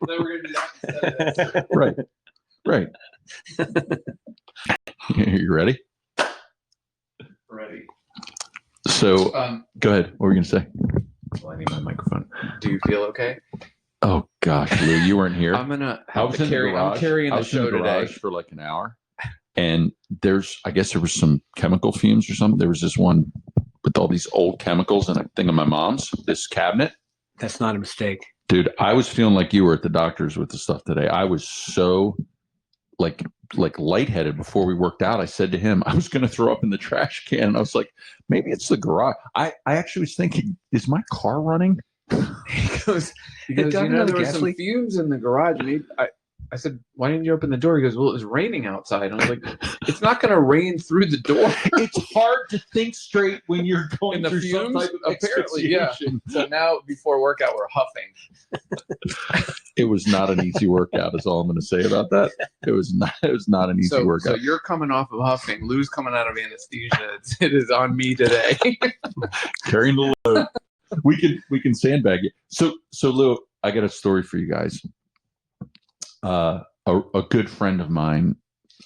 we're gonna do that instead of this. Right. You ready? Ready. So, go ahead. What were you gonna say? Well, I need my microphone. Do you feel okay? Oh gosh, Lou, you weren't here. I'm gonna I was in the garage. I'm carrying the show today for like an hour, and I guess there was some chemical fumes or something. There was this one with all these old chemicals in a thing of my mom's, this cabinet. That's not a mistake. Dude, I was feeling like you were at the doctor's with the stuff today. I was so like lightheaded before we worked out. I said to him, I was going to throw up in the trash can. And I was like, maybe it's the garage. I actually was thinking, is my car running? He goes, there were some fumes in the garage. And I said, why didn't you open the door? He goes, well, it was raining outside. And I was like, it's not going to rain through the door. It's hard to think straight when you're going in the through fumes, some type of apparently, yeah. So now before workout, we're huffing. It was not an easy workout, is all I'm going to say about that. It was not an easy workout. So you're coming off of huffing. Lou's coming out of anesthesia. It is on me today. Carrying the load. We can sandbag it. So Lou, I got a story for you guys. A good friend of mine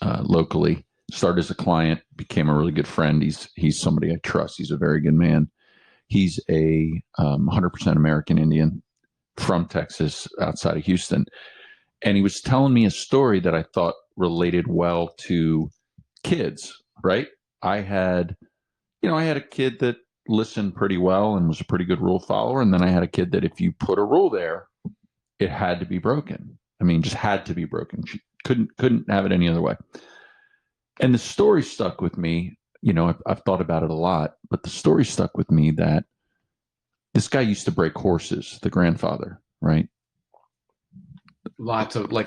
locally started as a client, became a really good friend. He's somebody I trust. He's a very good man. He's a 100% American Indian from Texas, outside of Houston. And he was telling me a story that I thought related well to kids, right? I had a kid that listened pretty well and was a pretty good rule follower. And then I had a kid that if you put a rule there, it had to be broken. I mean, just had to be broken. She couldn't have it any other way. And the story stuck with me. I've thought about it a lot, but the story stuck with me that this guy used to break horses, the grandfather, right? A lot of them.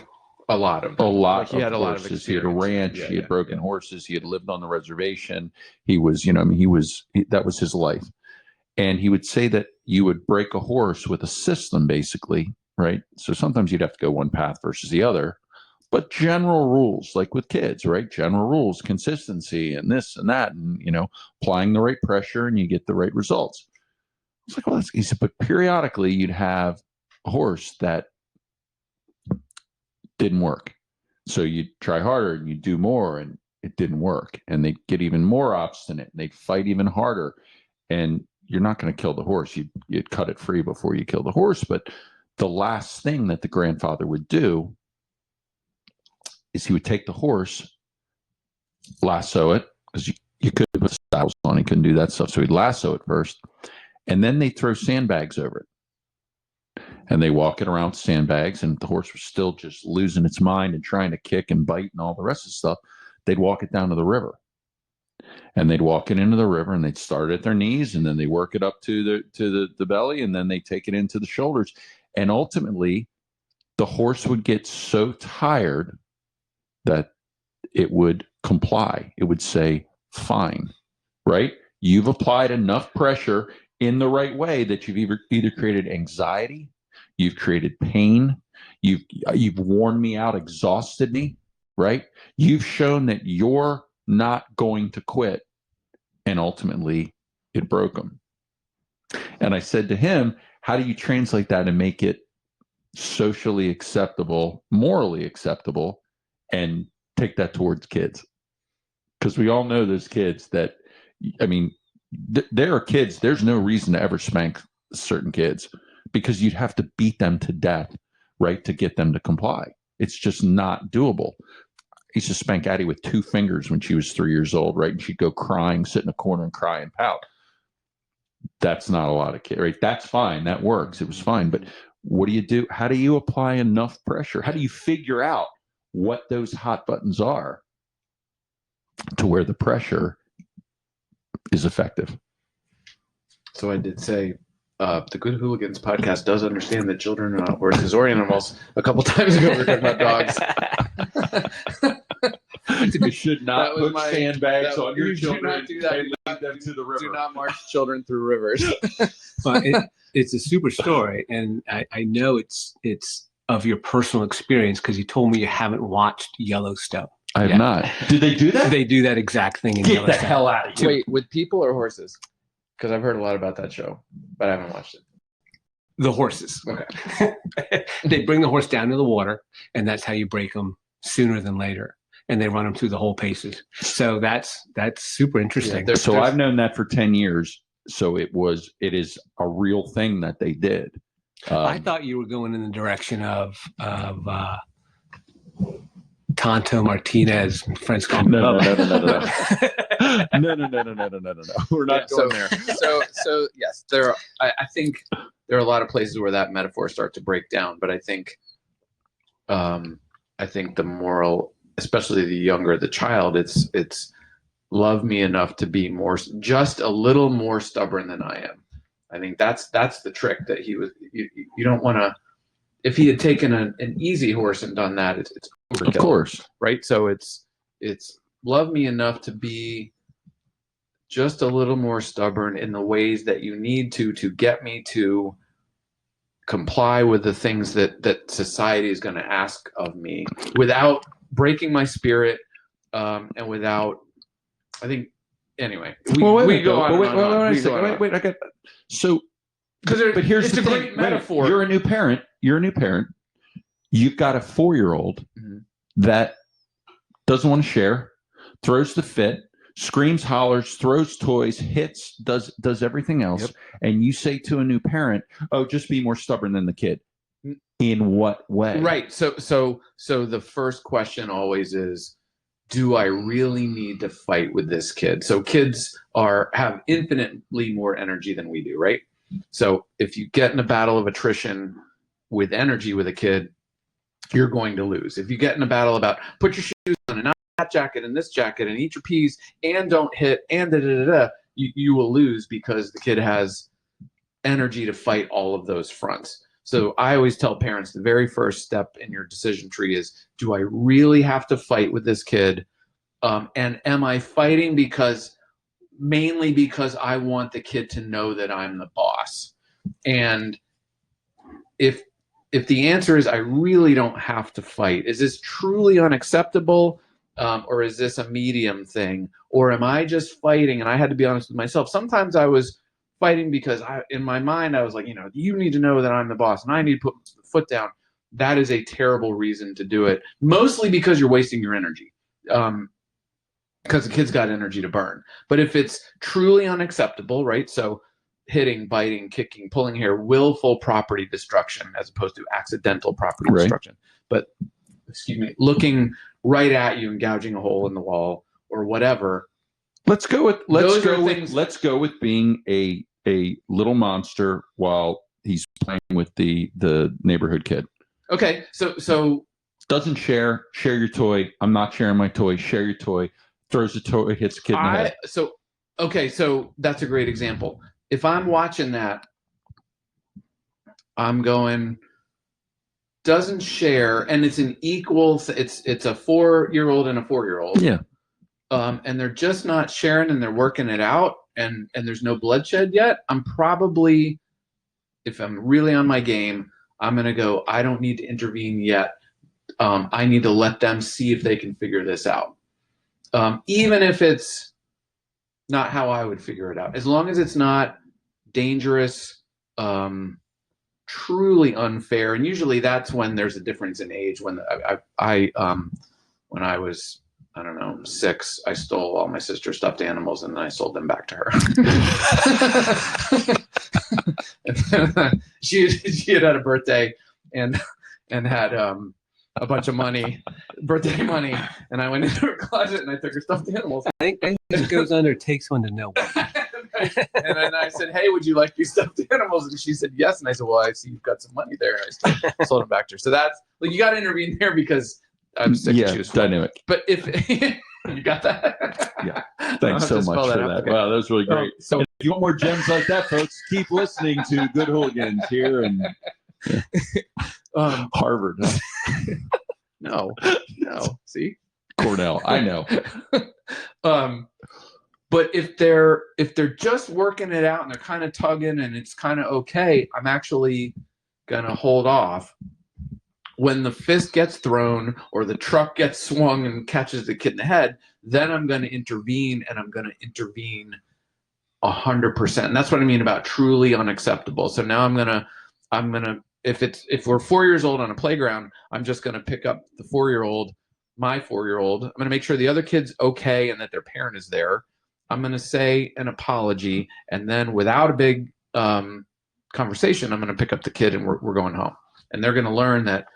He had a lot of experience. He had a ranch. He had broken horses. He had lived on the reservation. He was, that was his life. And he would say that you would break a horse with a system, basically, right? So sometimes you'd have to go one path versus the other, but general rules, like with kids, right? General rules, consistency, and this and that, and applying the right pressure, and you get the right results. It's like, well, he said, but periodically you'd have a horse that didn't work. So you'd try harder and you'd do more and it didn't work. And they'd get even more obstinate and they'd fight even harder. And you're not going to kill the horse. You'd cut it free before you kill the horse. But the last thing that the grandfather would do is he would take the horse, lasso it, because you couldn't put saddles on. He couldn't do that stuff. So he'd lasso it first. And then they throw sandbags over it. And they walk it around with sandbags, and the horse was still just losing its mind and trying to kick and bite and all the rest of the stuff. They'd walk it down to the river. And they'd walk it into the river, and they'd start at their knees, and then they work it up to the belly, and then they take it into the shoulders. And ultimately, the horse would get so tired that it would comply. It would say, fine, right? You've applied enough pressure in the right way that you've either created anxiety, you've created pain, you've worn me out, exhausted me, right? You've shown that you're not going to quit. And ultimately, it broke him. And I said to him, how do you translate that and make it socially acceptable, morally acceptable, and take that towards kids? Because we all know those kids that, there are kids, there's no reason to ever spank certain kids because you'd have to beat them to death, right, to get them to comply. It's just not doable. I used to spank Addie with 2 fingers when she was 3 years old, right? And she'd go crying, sit in a corner and cry and pout. That's not a lot of kids, right? That's fine. That works. It was fine. But what do you do? How do you apply enough pressure? How do you figure out what those hot buttons are to where the pressure is effective? So I did say the Good Hooligans podcast does understand that children are not horses or animals. A couple times ago we were talking about dogs. You should not put sandbags on your children and lead them to the river. Do not march children through rivers. But it's a super story, and I know it's of your personal experience because you told me you haven't watched Yellowstone. I have not. Did they do that? They do that exact thing in Get Yellowstone. the hell out of here. Wait, with people or horses? Because I've heard a lot about that show, but I haven't watched it. The horses. Okay. They bring the horse down to the water, and that's how you break them sooner than later. And they run them through the whole paces. So that's super interesting. Yeah, so I've known that for 10 years. So it is a real thing that they did. I thought you were going in the direction of Tonto Martinez, friends call him no. Bubba. No. We're not going there. So yes, I think there are a lot of places where that metaphor starts to break down, but I think the moral, especially the younger the child, it's love me enough to be just a little more stubborn than I am. I think that's the trick that he was. You don't want to. If he had taken an easy horse and done that, it's overkill. Of course, right? So it's love me enough to be just a little more stubborn in the ways that you need to get me to comply with the things that society is going to ask of me without breaking my spirit, and without. I think anyway. We go on. Wait. I got so. But here's it's the a thing. great metaphor. You're a new parent. You've got a 4-year-old that doesn't want to share, throws the fit, screams, hollers, throws toys, hits, does everything else. Yep. And you say to a new parent, "Oh, just be more stubborn than the kid." In what way? Right. So the first question always is, do I really need to fight with this kid? So kids have infinitely more energy than we do, right? So if you get in a battle of attrition with energy with a kid, you're going to lose. If you get in a battle about put your shoes on and not that jacket and this jacket and eat your peas and don't hit and you will lose because the kid has energy to fight all of those fronts. So I always tell parents the very first step in your decision tree is, do I really have to fight with this kid? And am I fighting mainly because I want the kid to know that I'm the boss? And if the answer is I really don't have to fight, is this truly unacceptable? Or is this a medium thing? Or am I just fighting? And I had to be honest with myself. Sometimes I was fighting because in my mind I was like, you need to know that I'm the boss and I need to put the foot down. That is a terrible reason to do it. Mostly because you're wasting your energy. Because the kid's got energy to burn. But if it's truly unacceptable, right? So hitting, biting, kicking, pulling hair, willful property destruction as opposed to accidental property destruction. But, looking right at you and gouging a hole in the wall or whatever. Let's go with being a little monster while he's playing with the neighborhood kid. Okay, so doesn't share your toy. I'm not sharing my toy. Share your toy. Throws a toy, hits a kid in the head. So that's a great example. If I'm watching that, I'm going, doesn't share, and it's an equal. It's a 4-year-old and a 4-year-old. Yeah. And they're just not sharing, and they're working it out, and there's no bloodshed yet. I'm probably, if I'm really on my game, I'm gonna go, I don't need to intervene yet. I need to let them see if they can figure this out. Even if it's not how I would figure it out, as long as it's not dangerous, truly unfair. And usually that's when there's a difference in age. When when I was, 6, I stole all my sister's stuffed animals and then I sold them back to her. she had a birthday and had a bunch of birthday money, and I went into her closet and I took her stuffed animals. I think it goes under, it takes one to know one. And then I said, "Hey, would you like these stuffed animals?" And she said, "Yes." And I said, "Well, I see you've got some money there." And I sold them back to her. So that's you got to intervene there because I'm sick to choose from. Dynamic. But if you got that, yeah. Thanks so much for that. Okay. Wow, that was really great. So if you want more gems like that, folks, keep listening to Good Hooligans here and Harvard. No. See, Cornell. I know. But if they're just working it out and they're kind of tugging and it's kind of okay, I'm actually gonna hold off. When the fist gets thrown or the truck gets swung and catches the kid in the head, then I'm going to intervene, and I'm going to intervene 100%. And that's what I mean about truly unacceptable. So now I'm going to if we're 4 years old on a playground, I'm just going to pick up the 4-year-old, my 4-year-old. I'm going to make sure the other kid's okay and that their parent is there. I'm going to say an apology, and then without a big conversation, I'm going to pick up the kid and we're going home. And they're going to learn that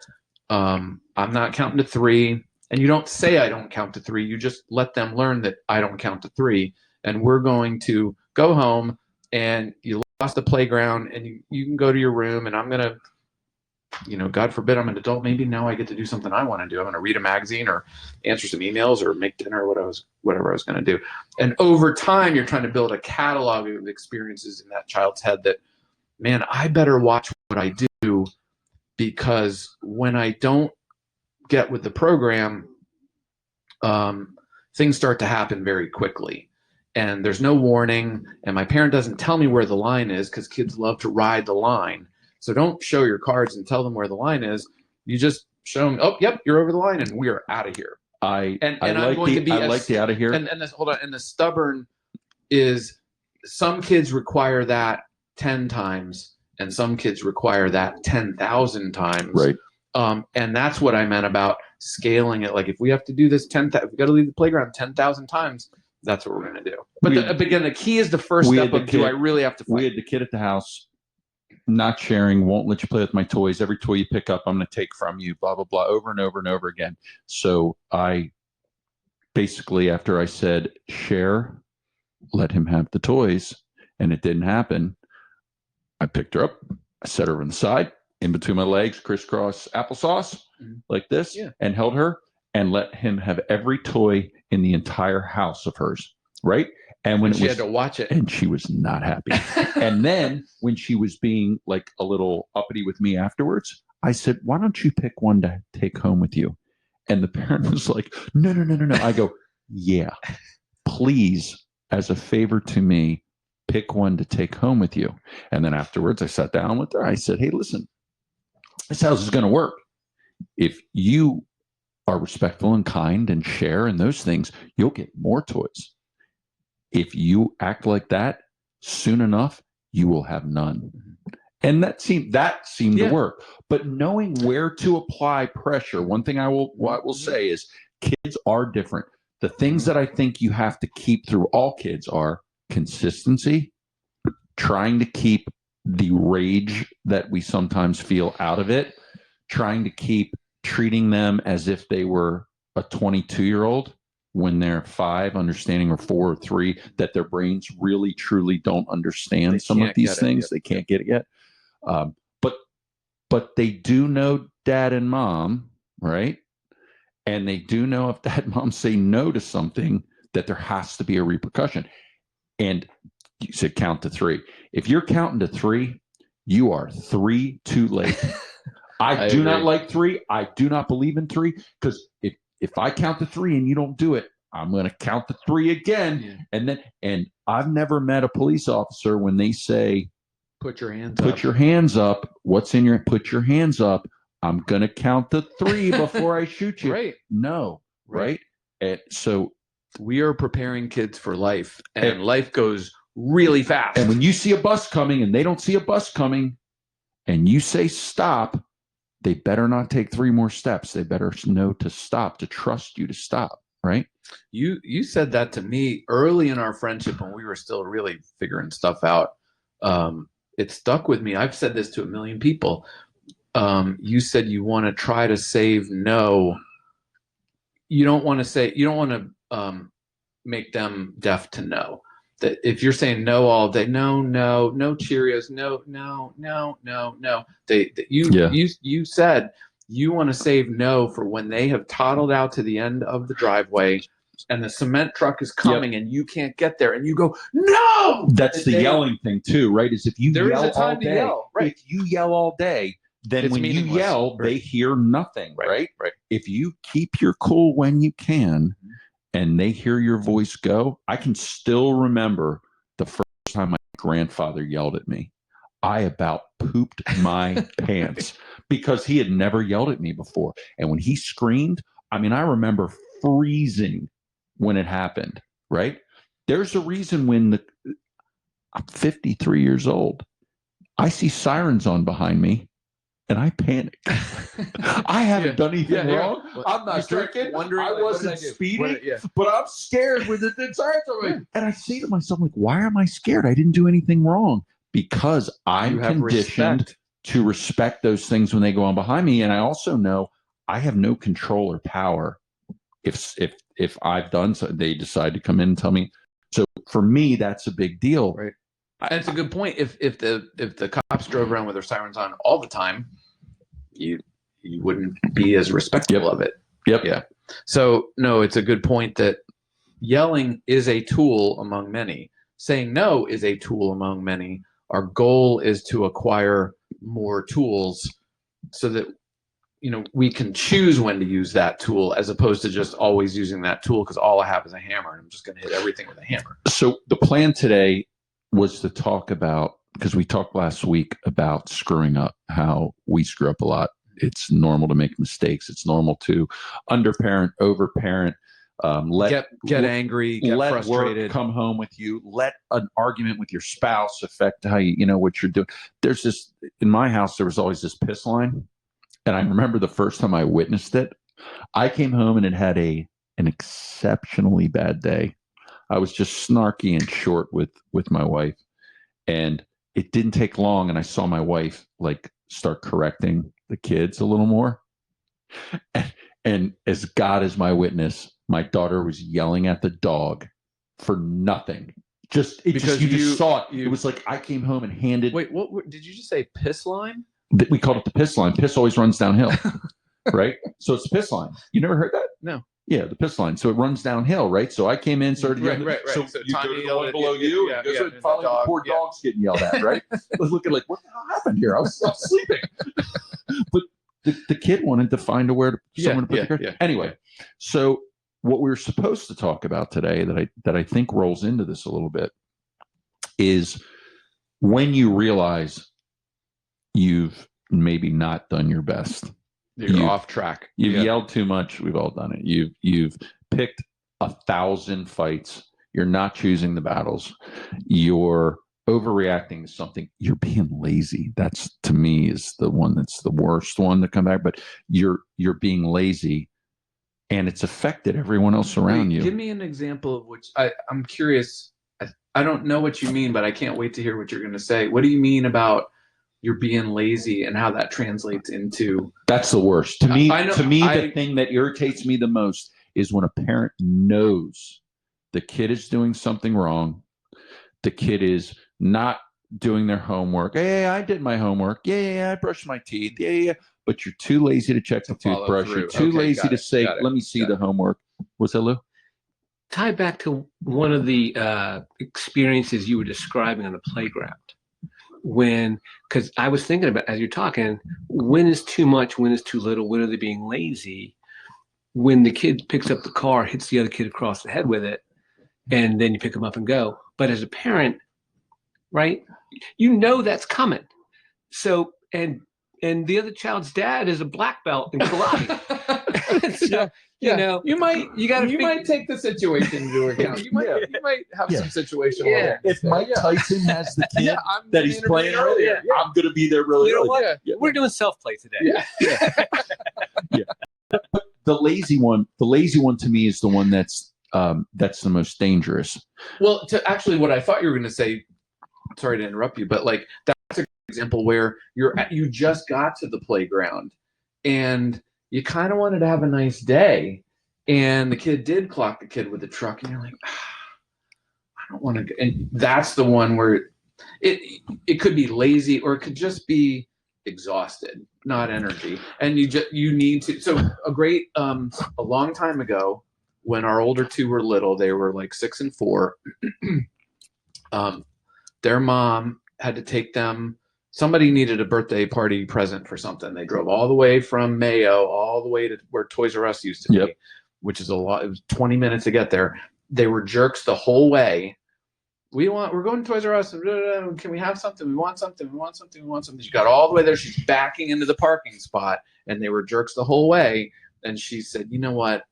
I'm not counting to 3. And you don't say I don't count to 3. You just let them learn that I don't count to 3. And we're going to go home, and you lost the playground, and you can go to your room, and I'm going to, God forbid I'm an adult. Maybe now I get to do something I want to do. I'm going to read a magazine or answer some emails or make dinner or whatever I was going to do. And over time, you're trying to build a catalog of experiences in that child's head that, man, I better watch what I do, because when I don't get with the program, things start to happen very quickly. And there's no warning. And my parent doesn't tell me where the line is, because kids love to ride the line. So don't show your cards and tell them where the line is. You just show them, oh, yep, you're over the line, and we are out of here. I like the out of here. And this, hold on. And the stubborn is, some kids require that 10 times, and some kids require that 10,000 times. Right. And that's what I meant about scaling it. Like, if we have to do this if we got to leave the playground 10,000 times, that's what we're going to do. But again, the key is the first step of, do I really have to fight? We had the kid at the house, not sharing, won't let you play with my toys. Every toy you pick up, I'm going to take from you, blah, blah, blah, over and over and over again. So I basically, after I said, share, let him have the toys, and it didn't happen, I picked her up, I set her on the side, in between my legs, crisscross applesauce, like this, and held her, and let him have every toy in the entire house of hers, right? And when she had to watch it, and she was not happy. And then when she was being like a little uppity with me afterwards, I said, why don't you pick one to take home with you? And the parent was like, no. I go, yeah, please, as a favor to me, pick one to take home with you. And then afterwards, I sat down with her. I said, hey, listen, this house is going to work. If you are respectful and kind and share and those things, you'll get more toys. If you act like that, soon enough, you will have none. And that seemed to work. But knowing where to apply pressure, one thing I will say is, kids are different. The things that I think you have to keep through all kids are consistency, trying to keep the rage that we sometimes feel out of it, trying to keep treating them as if they were a 22-year-old when they're 5, understanding, or 4 or 3, that their brains really, truly don't understand some of these things. They can't get it yet. But they do know dad and mom, right? And they do know if dad and mom say no to something, that there has to be a repercussion. And you said count to 3. If you're counting to 3, you are 3 too late. I do not like 3. I do not believe in 3, because if I count to 3 and you don't do it, I'm going to count to 3 again. Yeah. And I've never met a police officer when they say, put your hands up. What's in your, put your hands up. I'm going to count to 3 before I shoot you. Right. No. Right. And so we are preparing kids for life, and life goes really fast. And when you see a bus coming and they don't see a bus coming, and you say stop, they better not take 3 more steps. They better know to stop, to trust you to stop, right? You said that to me early in our friendship when we were still really figuring stuff out. It stuck with me. I've said this to a million people. You said you want to try to save no. You don't want to make them deaf to no. That if you're saying no all day, no Cheerios, no. You said you want to save no for when they have toddled out to the end of the driveway and the cement truck is coming and you can't get there, and you go, no. That's the yelling thing too, right? Is if you yell all day, right? If you yell all day, then it's when you yell, right. They hear nothing, right? Right. If you keep your cool when you can, and they hear your voice go, I can still remember the first time my grandfather yelled at me. I about pooped my pants because he had never yelled at me before. And when he screamed, I mean, I remember freezing when it happened, right? There's a reason when I'm 53 years old. I see sirens on behind me, and I panic. I haven't done anything wrong. Well, I'm you not start drinking. wondering, I like, what wasn't did I do? speeding, Yeah. but I'm scared when the sirens are like, and I say to myself, like, why am I scared? I didn't do anything wrong, because I'm You have conditioned respect. to respect those things when they go on behind me. And I also know I have no control or power if I've done so, they decide to come in and tell me. So for me, that's a big deal. Right. And it's a good point. If the cops drove around with their sirens on all the time, you wouldn't be as respectful of it. Yep. Yeah. So no, it's a good point that yelling is a tool among many. Saying no is a tool among many. Our goal is to acquire more tools so that we can choose when to use that tool, as opposed to just always using that tool because all I have is a hammer and I'm just going to hit everything with a hammer. So the plan today was to talk about, because we talked last week about screwing up, how we screw up a lot. It's normal to make mistakes. It's normal to underparent, overparent, get angry, get let frustrated. work come home with you. Let an argument with your spouse affect how you know what you're doing. There's this, in my house, there was always this piss line. And I remember the first time I witnessed it, I came home and it had an exceptionally bad day. I was just snarky and short with my wife, and it didn't take long. And I saw my wife like start correcting the kids a little more. And as God is my witness, my daughter was yelling at the dog for nothing. You just saw it. It was like I came home and handed. Wait, what did you just say? Piss line? We called it the piss line. Piss always runs downhill, right? So it's the piss line. You never heard that? No. Yeah, the piss line. So it runs downhill, right? So I came in, started yelling. Right. So you go to the one below you, and finally the poor dog's getting yelled at, right? I was looking like, what the hell happened here? I was sleeping. But the kid wanted to find someone to put the car. Yeah. Anyway, so what we were supposed to talk about today that I think rolls into this a little bit is when you realize you've maybe not done your best. You're off track. You've yelled too much. We've all done it. You've picked 1,000 fights. You're not choosing the battles. You're overreacting to something. You're being lazy. That's, to me, is the one that's the worst one to come back. But you're being lazy, and it's affected everyone else around you. Give me an example of which I'm curious. I don't know what you mean, but I can't wait to hear what you're going to say. What do you mean about you're being lazy and how that translates into? That's the worst. To me, the thing that irritates me the most is when a parent knows the kid is doing something wrong. The kid is not doing their homework. Yeah, I did my homework. Yeah, I brushed my teeth. Yeah. But you're too lazy to check the toothbrush. You're too lazy to say, let me see the homework. What's that, Lou? Tie back to one of the experiences you were describing on the playground. Because I was thinking about, as you're talking, when is too much, when is too little, when are they being lazy? When the kid picks up the car, hits the other kid across the head with it, and then you pick them up and go. But as a parent, right, you know that's coming. So, and the other child's dad is a black belt in karate. So, you might take the situation into account. You might have some situation. Yeah. If Mike Tyson has the kid that he's playing with, I'm going to be there really early. What? Yeah. We're doing self-play today. Yeah. But the lazy one to me is the one that's the most dangerous. Well, actually, what I thought you were going to say, sorry to interrupt you, but like that's an example where you just got to the playground and you kind of wanted to have a nice day, and the kid did clock the kid with the truck, and you're like, I don't want to. And that's the one where it could be lazy, or it could just be exhausted, not energy, and you need to. So a long time ago, when our older two were little, they were like 6 and 4. Their mom had to take them. Somebody needed a birthday party present for something. They drove all the way from Mayo, all the way to where Toys R Us used to be, which is a lot. It was 20 minutes to get there. They were jerks the whole way. We're going to Toys R Us. Can we have something? We want something. We want something. We want something. She got all the way there. She's backing into the parking spot, and they were jerks the whole way. And she said, you know what?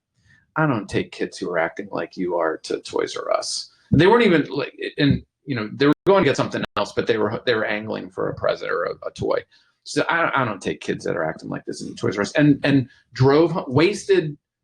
I don't take kids who are acting like you are to Toys R Us. They weren't even like, and they were going to get something else, but they were angling for a present or a toy. So I don't take kids that are acting like this in Toys R Us, and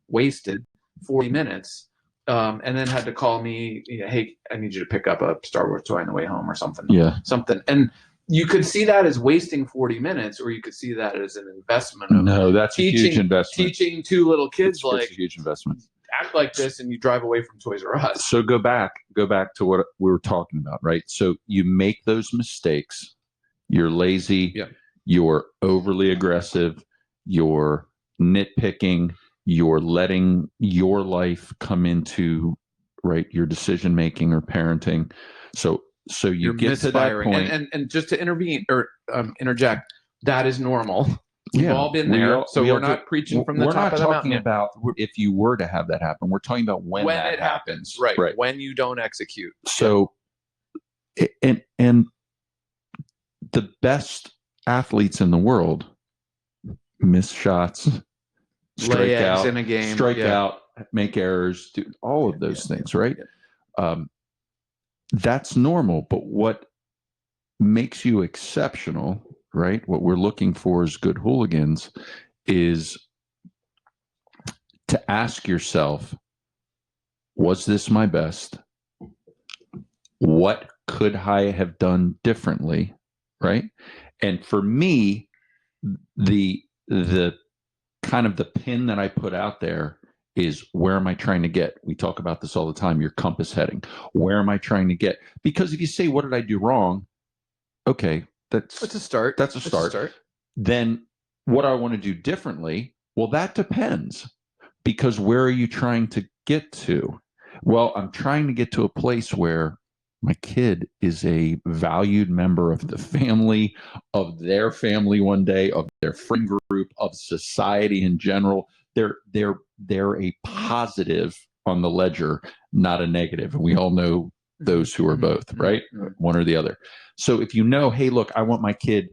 wasted 40 minutes, and then had to call me, hey, I need you to pick up a Star Wars toy on the way home or something. Yeah. Something. And you could see that as wasting 40 minutes, or you could see that as an investment. No, that's a huge investment. Teaching two little kids it's a huge investment. Act like this, and you drive away from Toys R Us. So go back to what we were talking about, right? So you make those mistakes. You're lazy. Yeah. You're overly aggressive. You're nitpicking. You're letting your life come into your decision making or parenting. So you're get to that point, and just to intervene or interject, that is normal. We've all been there, we're not preaching from the top of the mountain. We're not talking about if you were to have that happen. We're talking about when that it happens. Right. When you don't execute. So, and the best athletes in the world miss shots, strike out in a game, strike out, make errors, do all of those things, right? Yeah. That's normal, but what makes you exceptional, right? What we're looking for as good hooligans is to ask yourself, was this my best? What could I have done differently? Right. And for me, the kind of the pin that I put out there is, where am I trying to get? We talk about this all the time, your compass heading. Where am I trying to get? Because if you say, what did I do wrong? Okay, that's a start. That's a start. Then what I want to do differently? Well, that depends. Because where are you trying to get to? Well, I'm trying to get to a place where my kid is a valued member of the family, of their family one day, of their friend group, of society in general. They're a positive on the ledger, not a negative. And we all know those who are both, right? One or the other. So if you know, hey, look, I want my kid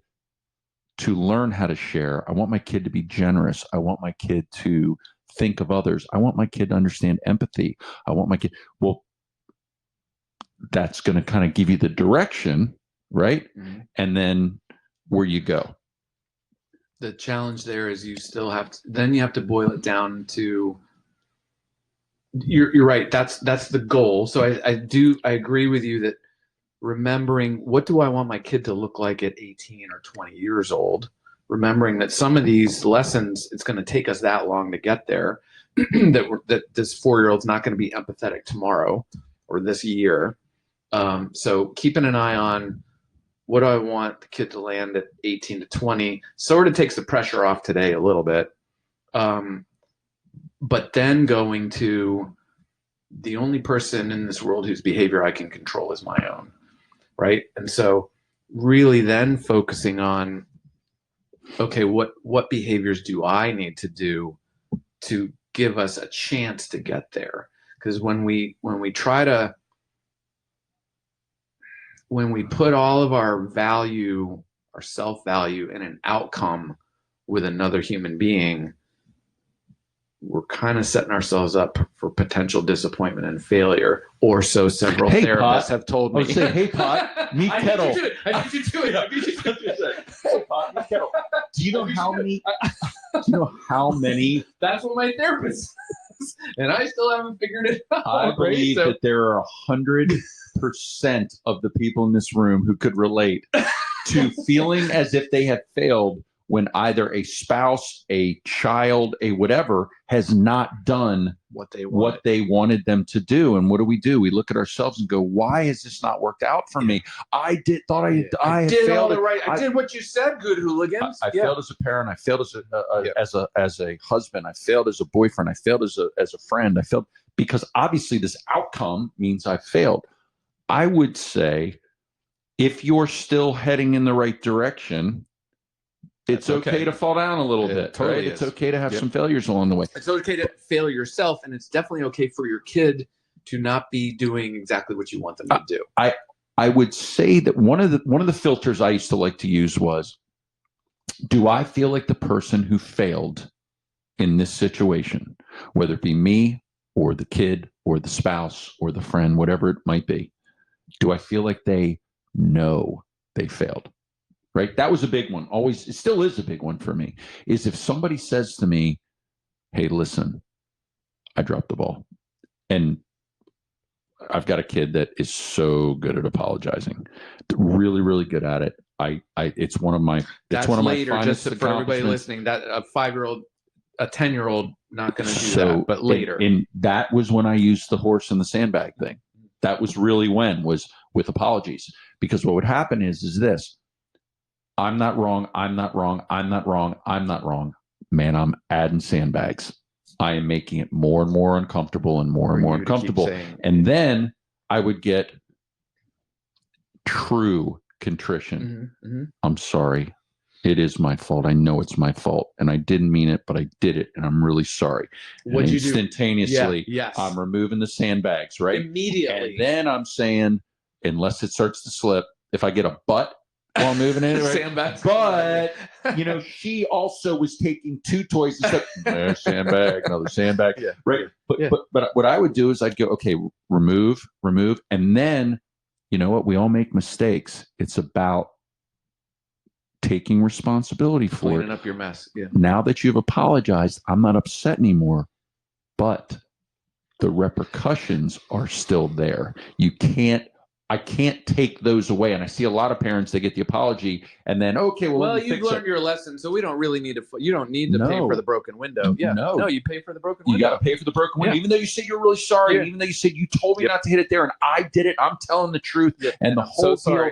to learn how to share. I want my kid to be generous. I want my kid to think of others. I want my kid to understand empathy. I want my kid. Well, that's going to kind of give you the direction, right? Mm-hmm. And then where you go. The challenge there is you still have to, then you have to boil it down to, you're right. That's the goal. So I agree with you that remembering, what do I want my kid to look like at 18 or 20 years old? Remembering that some of these lessons, it's going to take us that long to get there, that this 4-year-old's not going to be empathetic tomorrow or this year. So keeping an eye on, what do I want the kid to land at 18 to 20? Sort of takes the pressure off today a little bit. But then going to, the only person in this world whose behavior I can control is my own, right? And so really then focusing on, okay, what behaviors do I need to do to give us a chance to get there? Because when we put all of our value, our self-value, in an outcome with another human being, we're kind of setting ourselves up for potential disappointment and failure, or so several therapists have told me. Say, hey, Pot, meet Kettle. I need you to it. Hey, Pot, meet Kettle. Do you know how many? That's what my therapist says, and I still haven't figured it out. I believe that there are 100% of the people in this room who could relate to feeling as if they have failed when either a spouse, a child, a whatever has not done what they wanted them to do. And what do? We look at ourselves and go, why has this not worked out for me? I did all right. I did what you said, good hooligans. I failed as a parent. I failed as a husband. I failed as a boyfriend. I failed as a friend. I failed because obviously this outcome means I failed. I would say, if you're still heading in the right direction, it's okay to fall down a little bit. Totally, right? It's okay to have some failures along the way. It's okay to fail yourself, and it's definitely okay for your kid to not be doing exactly what you want them to do. I would say that one of the filters I used to like to use was, do I feel like the person who failed in this situation, whether it be me or the kid or the spouse or the friend, whatever it might be, do I feel like they know they failed. Right? That was a big one. Always, it still is a big one for me, is if somebody says to me, hey, listen, I dropped the ball. And I've got a kid that is so good at apologizing, really, really good at it. It's one of my, That's one of my later, finest just for everybody accomplishments. listening, that a 5-year-old, a 10-year-old, not going to do So, that, but later. And that was when I used the horse and the sandbag thing. That was really was with apologies. Because what would happen is this, I'm not wrong, I'm not wrong, I'm not wrong, I'm not wrong. Man, I'm adding sandbags. I am making it more and more uncomfortable and more and more uncomfortable. And then I would get true contrition. I'm sorry. It is my fault. I know it's my fault. And I didn't mean it, but I did it. And I'm really sorry. What'd you do? Instantaneously, yes. I'm removing the sandbags, right? Immediately. And then I'm saying, unless it starts to slip, if I get a butt while moving it, right? Sandbags. But, she also was taking 2 toys and said, sandbag, another sandbag, right? But what I would do is I'd go, okay, remove. And then, you know what? We all make mistakes. It's about taking responsibility for cleaning up your mess. Yeah. Now that you've apologized, I'm not upset anymore, but the repercussions are still there. I can't take those away. And I see a lot of parents, they get the apology and then, okay, well you've learned your lesson, so we don't really need to, you don't need to pay for the broken window. Yeah. No, you pay for the broken window. You got to pay for the broken window, even though you say you're really sorry. And even though you said you told me not to hit it there and I did it, I'm telling the truth. And the whole deal.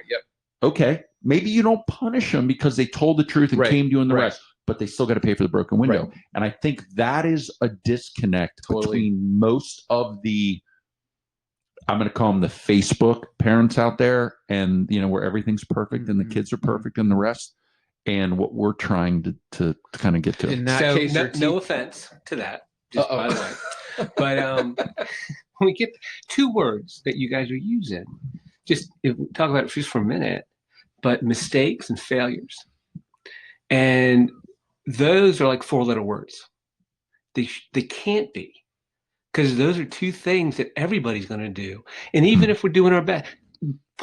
Okay. Maybe you don't punish them because they told the truth and came to you in the rest, but they still got to pay for the broken window. And I think that is a disconnect between most of the, I'm going to call them the Facebook parents out there, and where everything's perfect and the kids are perfect and the rest, and what we're trying to kind of get to. In that case, no offense to that, just by the way, but we get 2 words that you guys are using. Just talk about it just for a minute, but mistakes and failures, and those are like 4-letter words. They can't be. Because those are 2 things that everybody's going to do. And even if we're doing our best,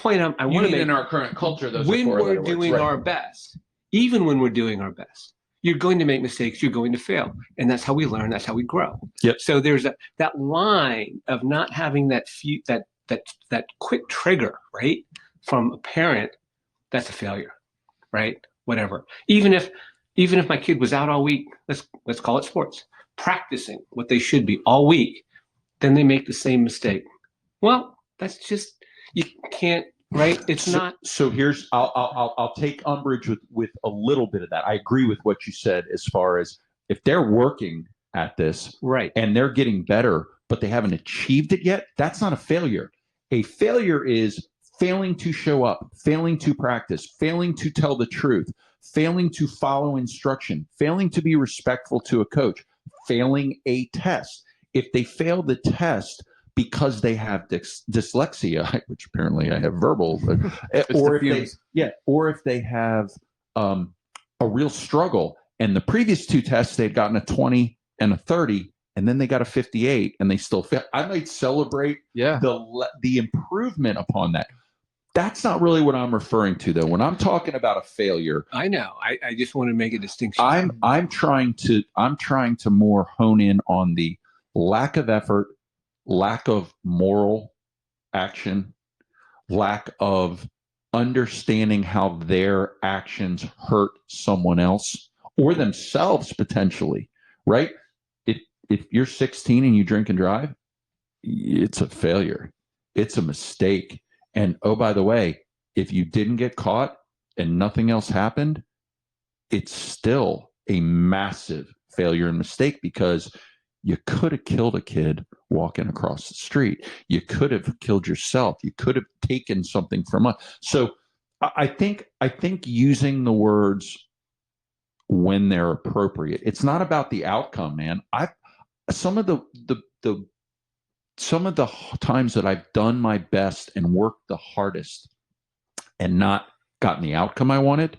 I want to make in our current culture, those when are 4-letter we're words, doing our best, even when we're doing our best, you're going to make mistakes, you're going to fail. And that's how we learn, that's how we grow. Yep. So there's that line of not having that quick trigger, right? From a parent, that's a failure, right? Whatever. Even if my kid was out all week, let's call it sports, practicing what they should be all week, then they make the same mistake. Well, that's just, you can't, right? It's not. So here's, I'll take umbrage with a little bit of that. I agree with what you said as far as if they're working at this, right, and they're getting better, but they haven't achieved it yet, that's not a failure. A failure is failing to show up, failing to practice, failing to tell the truth, failing to follow instruction, failing to be respectful to a coach, failing a test. If they fail the test because they have dyslexia, which apparently I have verbal, or if they have a real struggle, and the previous 2 tests they'd gotten a 20 and a 30, and then they got a 58, and they still fail, I might celebrate the improvement upon that. That's not really what I'm referring to, though. When I'm talking about a failure, I know. I just want to make a distinction. I'm trying to more hone in on the lack of effort, lack of moral action, lack of understanding how their actions hurt someone else or themselves potentially. Right? If you're 16 and you drink and drive, it's a failure. It's a mistake. And oh, by the way, if you didn't get caught and nothing else happened, it's still a massive failure and mistake, because you could have killed a kid walking across the street. You could have killed yourself. You could have taken something from us. So I think using the words when they're appropriate. It's not about the outcome, man. Some of the times that I've done my best and worked the hardest and not gotten the outcome I wanted,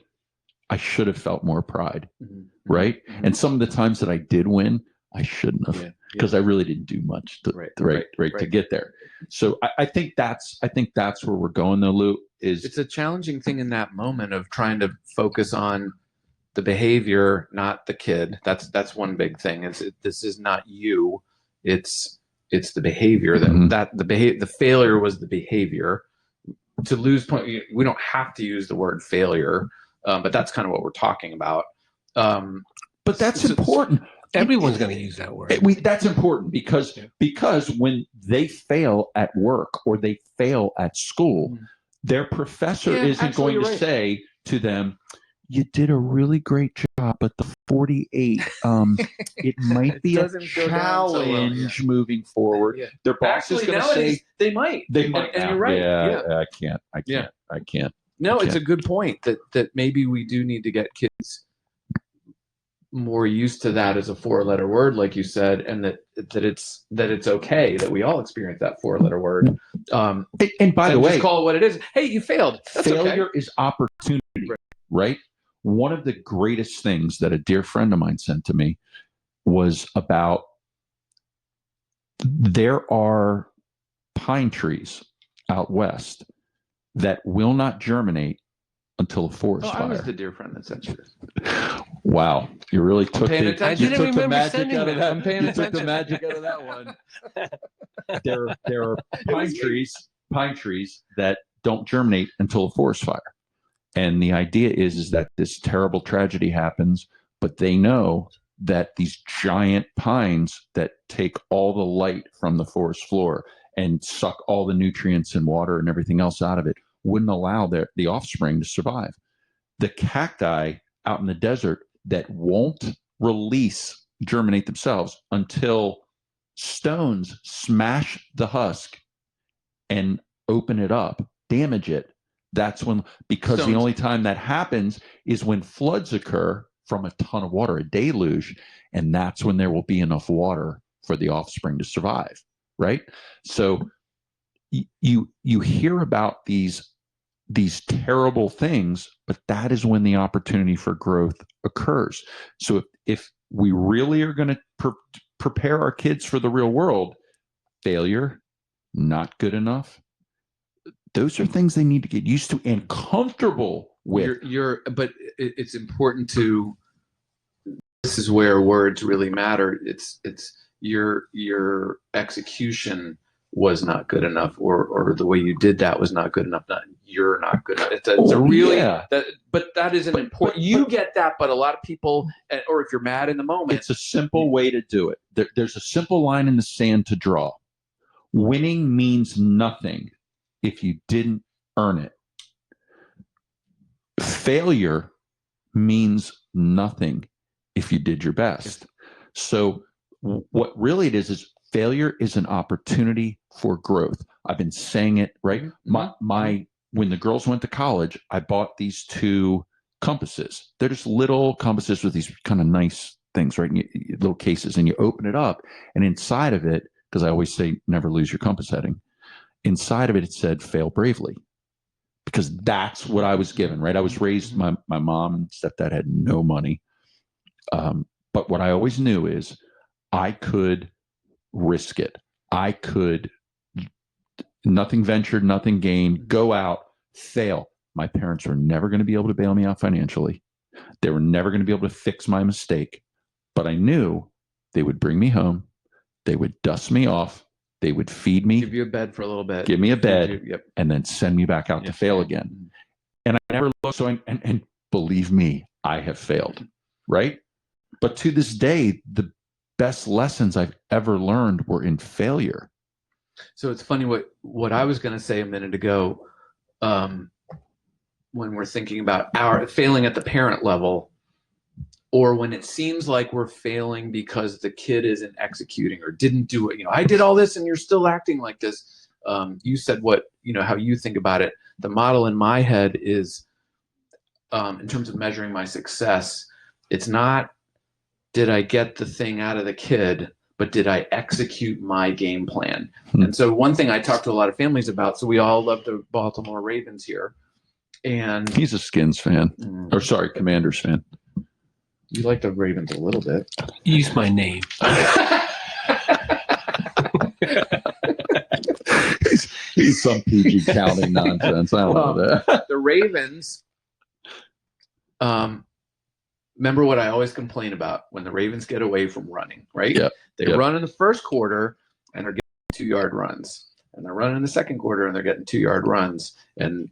I should have felt more pride, right? Mm-hmm. And some of the times that I did win, I shouldn't have, because I really didn't do much to get there. So I think that's where we're going, though, Lou. it's a challenging thing in that moment of trying to focus on the behavior, not the kid. That's one big thing. This is not you. It's the behavior the failure was the behavior. To lose point, we don't have to use the word failure, but that's kind of what we're talking about. But that's important. Everyone's going to use that word. That's important because when they fail at work or they fail at school, their professor isn't going to say to them, "You did a really great job, but the 48, it might be a challenge moving forward." Yeah. Their boss is going to say, "They might." And you're right. Yeah, I can't. No, it's a good point that maybe we do need to get kids more used to that as a 4-letter word, like you said, and that it's okay that we all experience that 4-letter word. And by the way, just call it what it is. Hey, you failed. That's failure is opportunity, right? One of the greatest things that a dear friend of mine sent to me was about there are pine trees out west that will not germinate until a forest fire. I was the dear friend that sent you this. Wow, you really took I didn't remember the magic sending out of that. that. I'm paying You took the attention. magic out of that one. There are pine trees that don't germinate until a forest fire. And the idea is that this terrible tragedy happens, but they know that these giant pines that take all the light from the forest floor and suck all the nutrients and water and everything else out of it wouldn't allow the offspring to survive. The cacti out in the desert that won't germinate themselves until stones smash the husk and open it up, damage it. That's when, because the only time that happens is when floods occur from a ton of water, a deluge, and that's when there will be enough water for the offspring to survive, right? So you hear about these terrible things, but that is when the opportunity for growth occurs. So if we really are going to prepare our kids for the real world, failure, not good enough, those are things they need to get used to and comfortable with. But it's important to. This is where words really matter. It's your execution was not good enough, or the way you did that was not good enough. You're not good enough. It's a really but that isn't important. You get that, but a lot of people, or if you're mad in the moment, it's a simple way to do it. There's a simple line in the sand to draw. Winning means nothing if you didn't earn it. Failure means nothing if you did your best. So what really it is failure is an opportunity for growth. I've been saying it, right? My when the girls went to college, I bought these 2 compasses. They're just little compasses with these kind of nice things, right? Little cases, and you open it up, and inside of it, because I always say never lose your compass heading. Inside of it, it said fail bravely, because that's what I was given, right? I was raised, my mom and stepdad had no money. But what I always knew is I could risk it. I could, nothing ventured, nothing gained, go out, fail. My parents were never going to be able to bail me out financially. They were never going to be able to fix my mistake. But I knew they would bring me home. They would dust me off. They would feed me. Give you a bed for a little bit. Give me a bed, and then send me back out to fail again. And I never looked. So, and believe me, I have failed, right? But to this day, the best lessons I've ever learned were in failure. So it's funny what I was going to say a minute ago, when we're thinking about our failing at the parent level, or when it seems like we're failing because the kid isn't executing or didn't do it. I did all this and you're still acting like this. You said how you think about it. The model in my head is, in terms of measuring my success, it's not, did I get the thing out of the kid, but did I execute my game plan? And so one thing I talk to a lot of families about, so we all love the Baltimore Ravens here. And he's a Skins fan. Or sorry, Commanders fan. You like the Ravens a little bit. Use my name. he's some PG counting nonsense. I don't know that. The Ravens, remember what I always complain about when the Ravens get away from running, right? Yep. They run in the first quarter and they're getting 2-yard runs. And they're running in the second quarter and they're getting 2-yard runs. And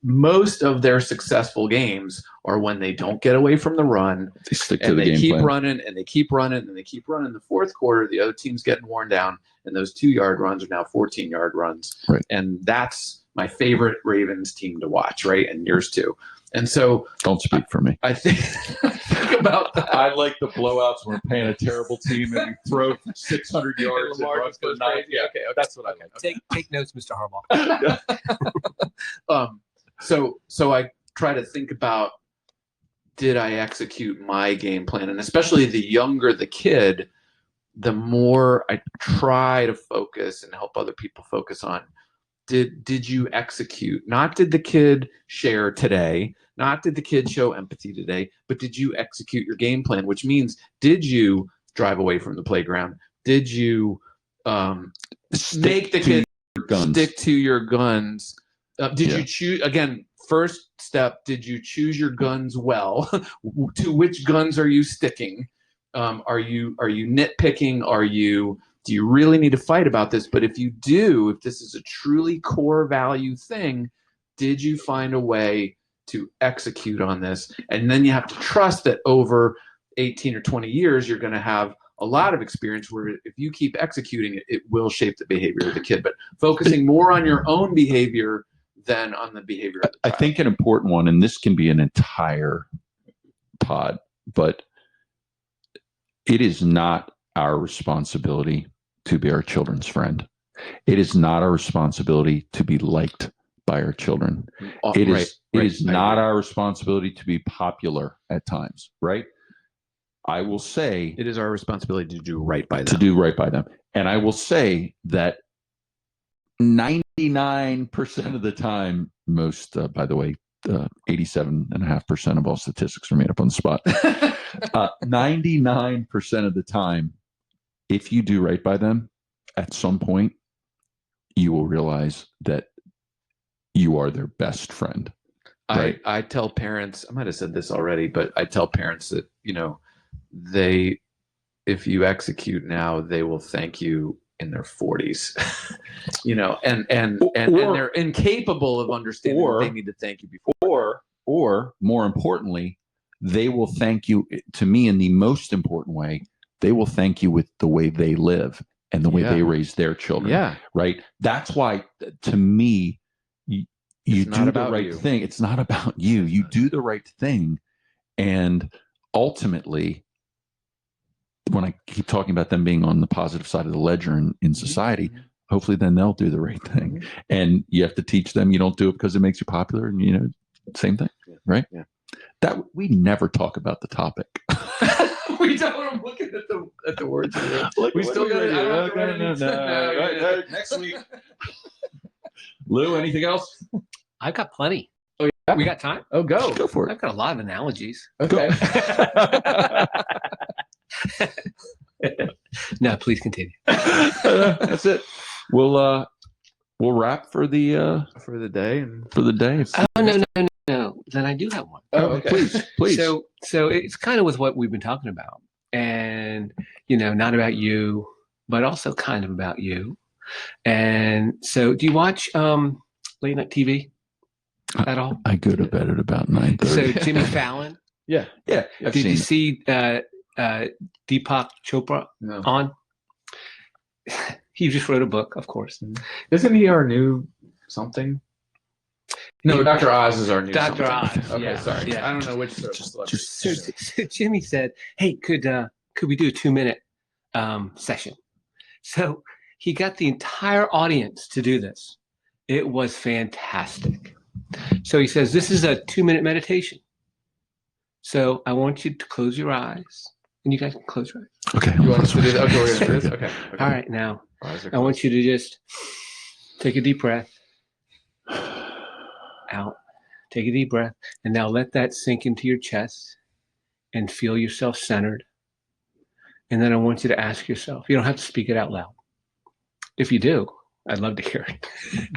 most of their successful games are when they don't get away from the run. They stick to and the they game keep plan. running and they keep running and they keep running. The fourth quarter, the other team's getting worn down, and those 2-yard runs are now 14-yard runs. Right. And that's my favorite Ravens team to watch, right? And yours too. And so Don't speak for me. I think about that. I like the blowouts when we're playing a terrible team and we throw 600 yards and Lamar runs just for goes 9. crazy. Yeah, Okay, that's what I like. Take notes, Mr. Harbaugh. So I try to think about, did I execute my game plan? And especially the younger the kid, the more I try to focus and help other people focus on, did you execute? Not did the kid share today, not did the kid show empathy today, but did you execute your game plan? Which means, did you drive away from the playground? Did you make the kid stick to your guns? Did you choose, again, first step, did you choose your guns well? To which guns are you sticking? Are you nitpicking? Do you really need to fight about this? But if you do, if this is a truly core value thing, did you find a way to execute on this? And then you have to trust that over 18 or 20 years, you're going to have a lot of experience where if you keep executing it, it will shape the behavior of the kid. But focusing more on your own behavior than on the behavior of the child. I think an important one, and this can be an entire pod, but it is not our responsibility to be our children's friend. It is not our responsibility to be liked by our children. It is not our responsibility to be popular at times, right? I will say it is our responsibility to do right by them. And I will say that 99% of the time, by the way, 87.5% of all statistics are made up on the spot. 99% of the time, if you do right by them, at some point, you will realize that you are their best friend. Right? I tell parents, I might have said this already, but I tell parents that, if you execute now, they will thank you in their 40s, and they're incapable of understanding that they need to thank you before. Or more importantly, they will thank you, to me, in the most important way. They will thank you with the way they live and the way they raise their children. Yeah. Right. That's why, to me, you do the right thing. It's not about you. You do the right thing. And ultimately, when I keep talking about them being on the positive side of the ledger in society, hopefully then they'll do the right thing. And you have to teach them you don't do it because it makes you popular. And, same thing. Right. Yeah. That we never talk about the topic. We don't. I'm looking at the words here. We still got it. Next week. Lou, anything else? I've got plenty. Oh, yeah. We got time? Oh, go for it. I've got a lot of analogies. Okay. No, please continue. That's it. We'll wrap for the day. No. Then I do have one. Oh, okay. Please. So it's kind of with what we've been talking about, and not about you, but also kind of about you. And so, do you watch late night TV at all? I go to bed at about 9:30. So Jimmy Fallon. Yeah. Did you see Deepak Chopra on? He just wrote a book, of course. Isn't he our new something? No, Dr. Oz is our new Dr. something. Oz. Okay, Yeah, sorry. yeah. I don't know which. So Jimmy said, "Hey, could we do a 2-minute session?" So he got the entire audience to do this. It was fantastic. So he says, "This is a 2-minute meditation. So I want you to close your eyes, and you guys can close your eyes." Okay. You want us to do this? Okay, we're going to do this? Okay. All right, now I want you to just take a deep breath out. Take a deep breath, and now let that sink into your chest and feel yourself centered. And then I want you to ask yourself, you don't have to speak it out loud. If you do, I'd love to hear it.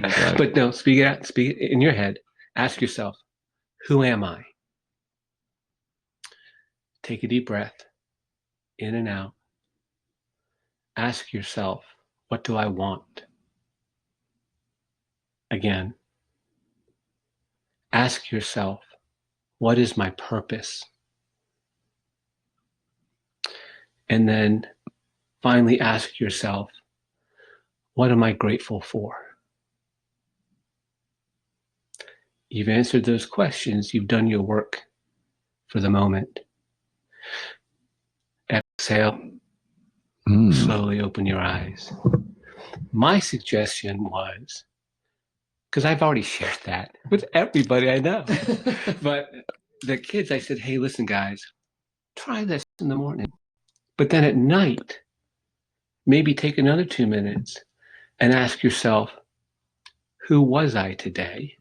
Right. But no, speak it out. Speak it in your head. Ask yourself, who am I? Take a deep breath, in and out. Ask yourself, what do I want? Again, ask yourself, what is my purpose? And then finally ask yourself, what am I grateful for? You've answered those questions. You've done your work for the moment. Exhale. Slowly open your eyes. My suggestion was, because I've already shared that with everybody I know, but the kids, I said, hey, listen, guys, try this in the morning. But then at night, maybe take another 2 minutes and ask yourself, who was I today?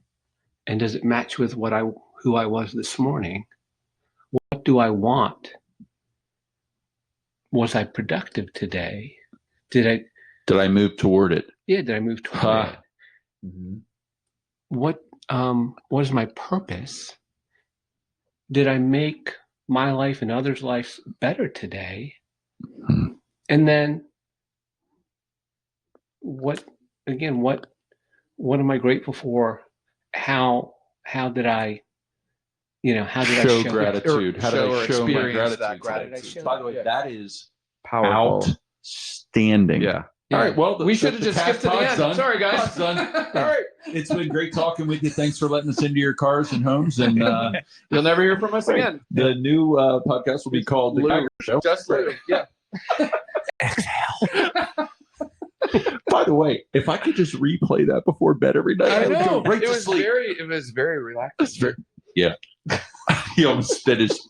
And does it match with who I was this morning? What do I want? Was I productive today? Did I move toward it? Yeah, did I move toward it? Mm-hmm. What was my purpose? Did I make my life and others' lives better today? Hmm. And then what am I grateful for? How did I show gratitude? How did I show my experience gratitude? that gratitude? By the way, that is Powerful. outstanding. Yeah. All right. Well, we should have just skipped to the end. Done. Sorry, guys. Pod's done. All right. It's been great talking with you. Thanks for letting us into your cars and homes. And you'll never hear from us again. The new podcast will be called The Geiger Show. Just Lou. Yeah. Exhale. By the way, if I could just replay that before bed every night, I would know. go right It to was sleep. it was very relaxing. Yeah. He almost spit his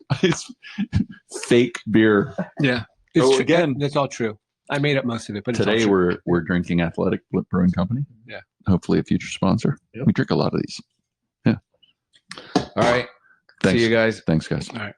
fake beer. Yeah. So again, that's all true. I made up most of it, but today it's all true. we're drinking Athletic Brewing Company. Yeah. Hopefully a future sponsor. Yep. We drink a lot of these. Yeah. All right. Thanks. See you guys. Thanks, guys. All right.